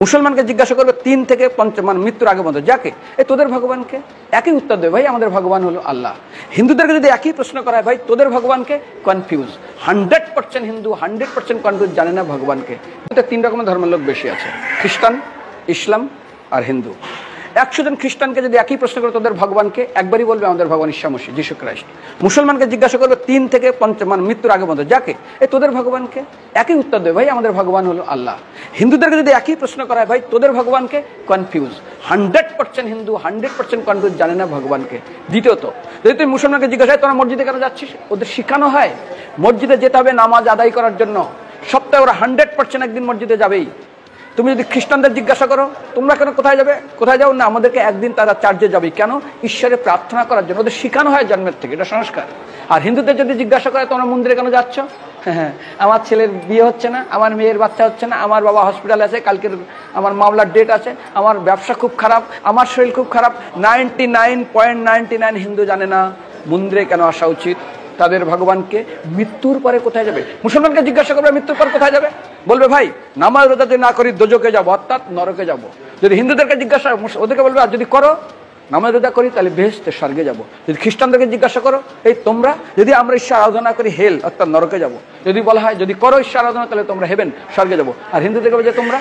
মুসলমানকে জিজ্ঞাসা করবে 3 থেকে 5 মানে মৃত্যুর আগে পর্যন্ত যাকে এই তোদের ভগবানকে একই উত্তর দেবে ভাই আমাদের ভগবান হলো আল্লাহ। হিন্দুদেরকে যদি একই প্রশ্ন করা হয় ভাই তোদের ভগবানকে কনফিউজ 100% হিন্দু 100% কনফিউজ জানে না ভগবানকে। এটা 3 রকমের ধর্মের লোক বেশি আছে, খ্রিস্টান, ইসলাম আর হিন্দু। 100 জন খ্রিস্টানকে যদি একই প্রশ্ন করে তোদের ভগবানকে একবারই বলবে আমাদের ভগবান ঈশ্বর মসিহ যীশু খ্রিস্ট। মুসলমানকে জিজ্ঞাসা করবে 3 থেকে 5 মানে মৃত্যুর আগে পর্যন্ত যাকে এই তোদের ভগবানকে একই উত্তর দেবে ভাই আমাদের ভগবান হলো আল্লাহ। হিন্দুদেরকে যদি একই প্রশ্ন করা হয় ভাই তোদের ভগবানকে কনফিউজ 100% হিন্দু 100% কনফিউজ জানে না ভগবানকে। দ্বিতীয়ত যদি তুই মুসলমানকে জিজ্ঞাসা হয় তোরা মসজিদে কেন যাচ্ছিস, ওদের শিখানো হয় মসজিদে যেতে হবে নামাজ আদায় করার জন্য। সপ্তাহে ওরা 100% একদিন মসজিদে যাবেই। তুমি যদি খ্রিস্টানদের জিজ্ঞাসা করো তোমরা কেন কোথায় যাবে, কোথায় যাও না, আমাদেরকে একদিন তারা চার্চে যাবে কেন, ঈশ্বরে প্রার্থনা করার জন্য। ওদের শেখানো হয় জন্মের থেকে, এটা সংস্কার। আর হিন্দুদের যদি জিজ্ঞাসা করে তোমরা মন্দিরে কেন যাচ্ছ, হ্যাঁ আমার ছেলের বিয়ে হচ্ছে না, আমার মেয়ের বাচ্চা হচ্ছে না, আমার বাবা হসপিটালে আছে, কালকের আমার মামলার ডেট আছে, আমার ব্যবসা খুব খারাপ, আমার শরীর খুব খারাপ। 99.99 হিন্দু জানে না মন্দিরে কেন আসা উচিত, তাদের ভগবানকে মৃত্যুর পরে কোথায় যাবে। মুসলমানকে জিজ্ঞাসা করবে মৃত্যুর পর কোথায় যাবে, বলবে ভাই নামাজ রোজা যদি না করি দোজকে যাবো অর্থাৎ নরকে যাব। যদি হিন্দুদেরকে জিজ্ঞাসা ওদেরকে বলবে আর যদি করো নামাজ রোজা করি তাহলে বেহেশতে স্বর্গে যাব। যদি খ্রিস্টানদেরকে জিজ্ঞাসা করো এই তোমরা যদি আমরা ঈশ্বর আরাধনা করি হেল অর্থাৎ নরকে যাব। যদি বলা হয় যদি করো ঈশ্বর আরাধনা তাহলে তোমরা হেভেন স্বর্গে যাব। আর হিন্দুদেরকে বলে যে তোমরা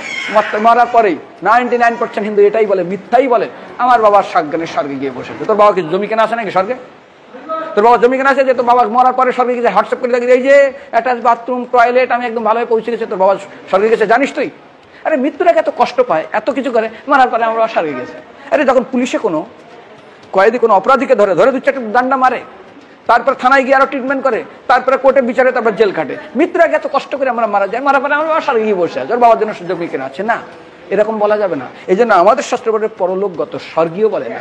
মারার পরেই 99% হিন্দু এটাই বলে, মিথ্যাই বলে আমার বাবার সাজ্ঞানে স্বর্গে গিয়ে বসেছে। তোর বাবা কি জমি কেনা আছে নাকি স্বর্গে? তোর বাবা জমি কেনা আছে যে তোর বাবা মরার পরে স্বর্গে গেছে হোয়াটসঅ্যাপ করে দেখি এই যে অ্যাটাচ বাথরুম টয়লেট আমি একদম ভালোভাবে পৌঁছে গেছে, তোর বাবা স্বর্গে গেছে জানিস তুই? আরে মৃত্যুর আগে এত কষ্ট পায় এত কিছু করে, মারার পরে আমার বাবা স্বর্গে গেছে। আরে যখন পুলিশে কোনো কয়েদি কোনো অপরাধীকে ধরে 2-4টা দান্ডা মারে, তারপর থানায় গিয়ে আরো ট্রিটমেন্ট করে, তারপরে কোর্টে বিচারে, তারপর জেল কাটে। মৃত্যুর আগে এত কষ্ট করে আমরা মারা যায়, মারা পরে আমার বাবা স্বর্গে গিয়ে বসে আছে, ওর বাবার জন্য জমি কেনা আছে না, এরকম বলা যাবে না। এই জন্য আমাদের শাস্ত্র বলে পরলোকগত, স্বর্গীয় বলে না।